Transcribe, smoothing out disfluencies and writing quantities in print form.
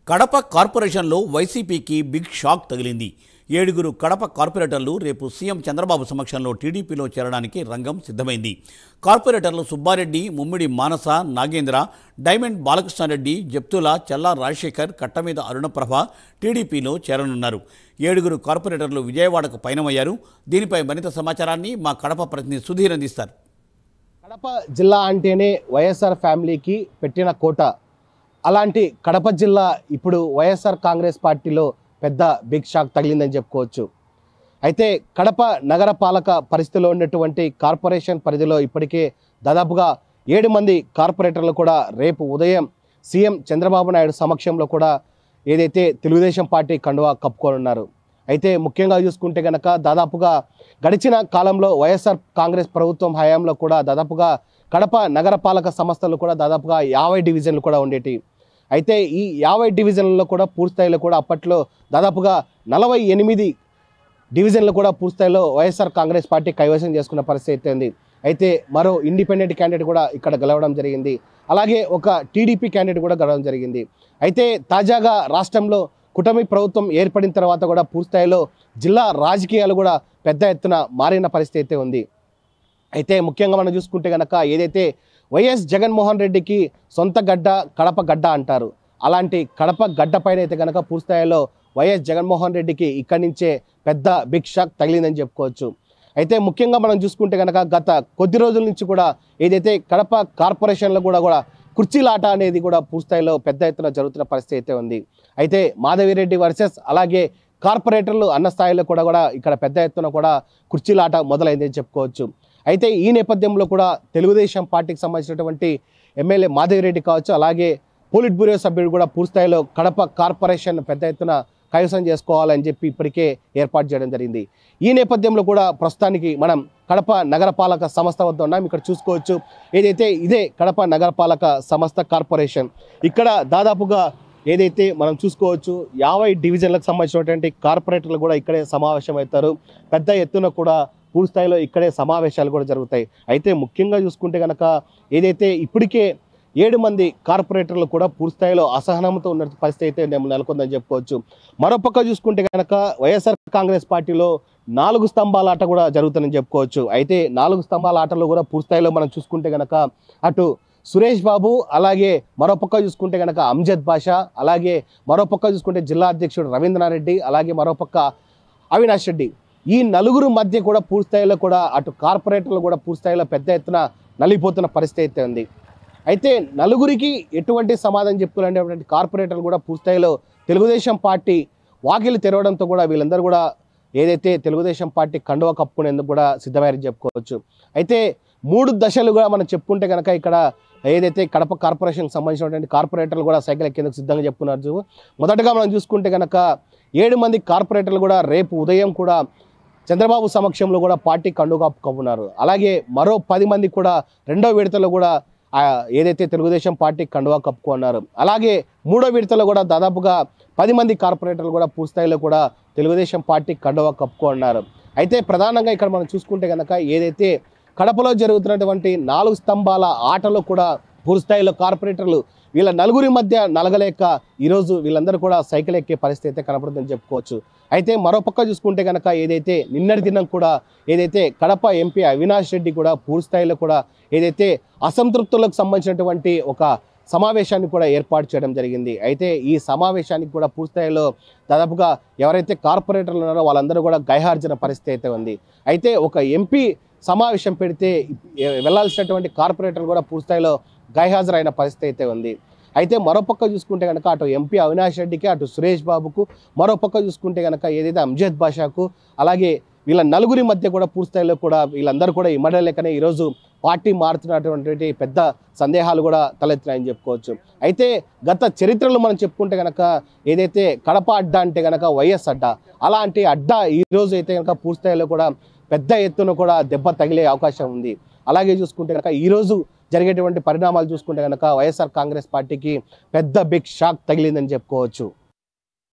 కడప కార్పొరేషన్లో వైసీపీకి big shock తగిలింది. 7 కడప కార్పొరేటర్లు రేపు సీఎం చంద్రబాబు సమక్షంలో టీడీపీలో చేరడానికి రంగం సిద్ధమైంది. కార్పొరేటర్లు సుబ్బారెడ్డి, ముమ్మిడి మానస, నాగేంద్ర, డైమండ్ బాలకృష్ణారెడ్డి, జప్తుల, చల్లా రాజశేఖర్, కట్టమీద అరుణప్రభ టీడీపీలో చేరనున్నారు. 7 కార్పొరేటర్లు విజయవాడకు పయనమయ్యారు. దీనిపై మరింత సమాచారాన్ని మా కడప ప్రతినిధి సుధీర్ అందిస్తారు. కడప జిల్లా అంటేనే వైఎస్ఆర్ ఫ్యామిలీకి పెట్టిన కోట. అలాంటి కడప జిల్లా ఇప్పుడు వైఎస్ఆర్ కాంగ్రెస్ పార్టీలో పెద్ద బిగ్ షాక్ తగిలిందని చెప్పుకోవచ్చు. అయితే కడప నగర పాలక పరిస్థితిలో ఉన్నటువంటి కార్పొరేషన్ పరిధిలో ఇప్పటికే దాదాపుగా 7 మంది కార్పొరేటర్లు కూడా రేపు ఉదయం సీఎం చంద్రబాబు నాయుడు సమక్షంలో కూడా ఏదైతే తెలుగుదేశం పార్టీ కండువా కప్పుకోనున్నారు. అయితే ముఖ్యంగా చూసుకుంటే కనుక దాదాపుగా గడిచిన కాలంలో వైఎస్ఆర్ కాంగ్రెస్ ప్రభుత్వం హయాంలో కూడా దాదాపుగా కడప నగరపాలక సంస్థలు కూడా దాదాపుగా 50 డివిజన్లు కూడా ఉండేవి. అయితే ఈ 50 డివిజన్లలో కూడా పూర్తిస్థాయిలో కూడా అప్పట్లో దాదాపుగా 48 డివిజన్లు కూడా పూర్తిస్థాయిలో వైఎస్ఆర్ కాంగ్రెస్ పార్టీ కైవసం చేసుకున్న పరిస్థితి ఉంది. అయితే మరో ఇండిపెండెంట్ క్యాండిడేట్ కూడా ఇక్కడ గెలవడం జరిగింది. అలాగే ఒక టీడీపీ క్యాండిడేట్ కూడా గెలవడం జరిగింది. అయితే తాజాగా రాష్ట్రంలో కూటమి ప్రభుత్వం ఏర్పడిన తర్వాత కూడా పూర్తిస్థాయిలో జిల్లా రాజకీయాలు కూడా పెద్ద ఎత్తున మారిన పరిస్థితి ఉంది. అయితే ముఖ్యంగా మనం చూసుకుంటే కనుక ఏదైతే వైఎస్ జగన్మోహన్ రెడ్డికి సొంత గడ్డ కడప గడ్డ అంటారు. అలాంటి కడప గడ్డ పైన అయితే కనుక పూర్తిస్థాయిలో వైఎస్ జగన్మోహన్ రెడ్డికి ఇక్కడి నుంచే పెద్ద బిగ్ షాక్ తగిలిందని చెప్పుకోవచ్చు. అయితే ముఖ్యంగా మనం చూసుకుంటే కనుక గత కొద్ది రోజుల నుంచి కూడా ఏదైతే కడప కార్పొరేషన్లో కూడా కుర్చీలాట అనేది కూడా పూర్తిస్థాయిలో పెద్ద ఎత్తున జరుగుతున్న పరిస్థితి అయితే ఉంది. అయితే మాధవిరెడ్డి వర్సెస్ అలాగే కార్పొరేటర్లు అన్న స్థాయిలో కూడా ఇక్కడ పెద్ద ఎత్తున కూడా కుర్చీలాట మొదలైందని చెప్పుకోవచ్చు. అయితే ఈ నేపథ్యంలో కూడా తెలుగుదేశం పార్టీకి సంబంధించినటువంటి ఎమ్మెల్యే మాధవిరెడ్డి కావచ్చు, అలాగే పోలిట్ బ్యూరో సభ్యుడు కూడా పూర్తిస్థాయిలో కడప కార్పొరేషన్ పెద్ద ఎత్తున కైవసం చేసుకోవాలని చెప్పి ఇప్పటికే ఏర్పాటు చేయడం జరిగింది. ఈ నేపథ్యంలో కూడా ప్రస్తుతానికి మనం కడప నగరపాలక సంస్థ వద్ద ఉన్నాం. ఇక్కడ చూసుకోవచ్చు ఏదైతే ఇదే కడప నగరపాలక సంస్థ కార్పొరేషన్. ఇక్కడ దాదాపుగా ఏదైతే మనం చూసుకోవచ్చు 50 డివిజన్లకు సంబంధించినటువంటి కార్పొరేటర్లు కూడా ఇక్కడే సమావేశం అవుతారు. పెద్ద ఎత్తున కూడా పూర్తిస్థాయిలో ఇక్కడే సమావేశాలు కూడా జరుగుతాయి. అయితే ముఖ్యంగా చూసుకుంటే కనుక ఏదైతే ఇప్పటికే 7 మంది కార్పొరేటర్లు కూడా పూర్తిస్థాయిలో అసహనంతో ఉన్న పరిస్థితి అయితే నెలకొందని చెప్పుకోవచ్చు. మరోపక్క చూసుకుంటే కనుక వైఎస్ఆర్ కాంగ్రెస్ పార్టీలో 4 స్తంభాల ఆట కూడా జరుగుతుందని చెప్పుకోవచ్చు. అయితే 4 స్తంభాల ఆటలో కూడా పూర్తిస్థాయిలో మనం చూసుకుంటే కనుక అటు సురేష్ బాబు, అలాగే మరోపక్క చూసుకుంటే కనుక అంజద్ బాషా, అలాగే మరోపక్క చూసుకుంటే జిల్లా అధ్యక్షుడు రవీంద్రనారెడ్డి, అలాగే మరోపక్క అవినాష్ రెడ్డి, ఈ 4 మధ్య కూడా పూర్తిస్థాయిలో కూడా అటు కార్పొరేటర్లు కూడా పూర్తిస్థాయిలో పెద్ద ఎత్తున నలిగిపోతున్న పరిస్థితి అయితే ఉంది. అయితే 4కి ఎటువంటి సమాధానం చెప్పుకోవాలనేటువంటి కార్పొరేటర్లు కూడా పూర్తిస్థాయిలో తెలుగుదేశం పార్టీ వాకిలు తెరవడంతో కూడా వీళ్ళందరూ కూడా ఏదైతే తెలుగుదేశం పార్టీ కండువా కప్పుకునేందుకు కూడా సిద్ధమయ్యారని చెప్పుకోవచ్చు. అయితే 3 దశలుగా మనం చెప్పుకుంటే కనుక ఇక్కడ ఏదైతే కడప కార్పొరేషన్కి సంబంధించినటువంటి కార్పొరేటర్లు కూడా సైకిల్ ఎక్కేందుకు సిద్ధంగా చెప్పుకున్నారు. మొదటగా మనం చూసుకుంటే కనుక 7 మంది కార్పొరేటర్లు కూడా రేపు ఉదయం కూడా చంద్రబాబు సమక్షంలో కూడా పార్టీ కండువా కప్పుకున్నారు. అలాగే మరో 10 మంది కూడా రెండో విడతలో కూడా ఏదైతే తెలుగుదేశం పార్టీ కండువా కప్పుకున్నారు. అలాగే మూడో విడతలో కూడా దాదాపుగా 10 మంది కార్పొరేటర్లు కూడా పూర్తిస్థాయిలో కూడా తెలుగుదేశం పార్టీ కండువా కప్పుకున్నారు. అయితే ప్రధానంగా ఇక్కడ మనం చూసుకుంటే కనుక ఏదైతే కడపలో జరుగుతున్నటువంటి 4 స్తంభాల ఆటలో కూడా పూర్తిస్థాయిలో కార్పొరేటర్లు వీళ్ళ 4 మధ్య నలగలేక ఈరోజు వీళ్ళందరూ కూడా సైకిల్ ఎక్కే పరిస్థితి అయితే కనపడుతుందని చెప్పుకోవచ్చు. అయితే మరోపక్క చూసుకుంటే కనుక ఏదైతే నిన్నటి దినం కూడా ఏదైతే కడప ఎంపీ అవినాష్ రెడ్డి కూడా పూర్తిస్థాయిలో కూడా ఏదైతే అసంతృప్తులకు సంబంధించినటువంటి ఒక సమావేశాన్ని కూడా ఏర్పాటు చేయడం జరిగింది. అయితే ఈ సమావేశానికి కూడా పూర్తిస్థాయిలో దాదాపుగా ఎవరైతే కార్పొరేటర్లు ఉన్నారో వాళ్ళందరూ కూడా గైహార్జన పరిస్థితి అయితే ఉంది. అయితే ఒక ఎంపీ సమావేశం పెడితే వెళ్లాల్సినటువంటి కార్పొరేటర్లు కూడా పూర్తిస్థాయిలో గైహాజరైన పరిస్థితి అయితే ఉంది. అయితే మరోపక్క చూసుకుంటే కనుక అటు ఎంపీ అవినాష్ రెడ్డికి, అటు సురేష్ బాబుకు, మరోపక్క చూసుకుంటే కనుక ఏదైతే అంజద్ బాషాకు, అలాగే వీళ్ళ 4 మధ్య కూడా పూర్తిస్థాయిలో కూడా వీళ్ళందరూ కూడా ఇమ్మడలేకనే ఈరోజు పార్టీ మారుతున్నటువంటి పెద్ద సందేహాలు కూడా తలెత్తినాయని చెప్పుకోవచ్చు. అయితే గత చరిత్రలో మనం చెప్పుకుంటే కనుక ఏదైతే కడప అడ్డ అంటే కనుక వైఎస్ అడ్డ, అలాంటి అడ్డ ఈరోజు అయితే కనుక పూర్తిస్థాయిలో కూడా పెద్ద ఎత్తున కూడా దెబ్బ తగిలే అవకాశం ఉంది. అలాగే చూసుకుంటే కనుక ఈరోజు జరిగేటువంటి పరిణామాలు చూసుకుంటే కనుక వైఎస్ఆర్ కాంగ్రెస్ పార్టీకి పెద్ద బిగ్ షాక్ తగిలిందని చెప్పుకోవచ్చు.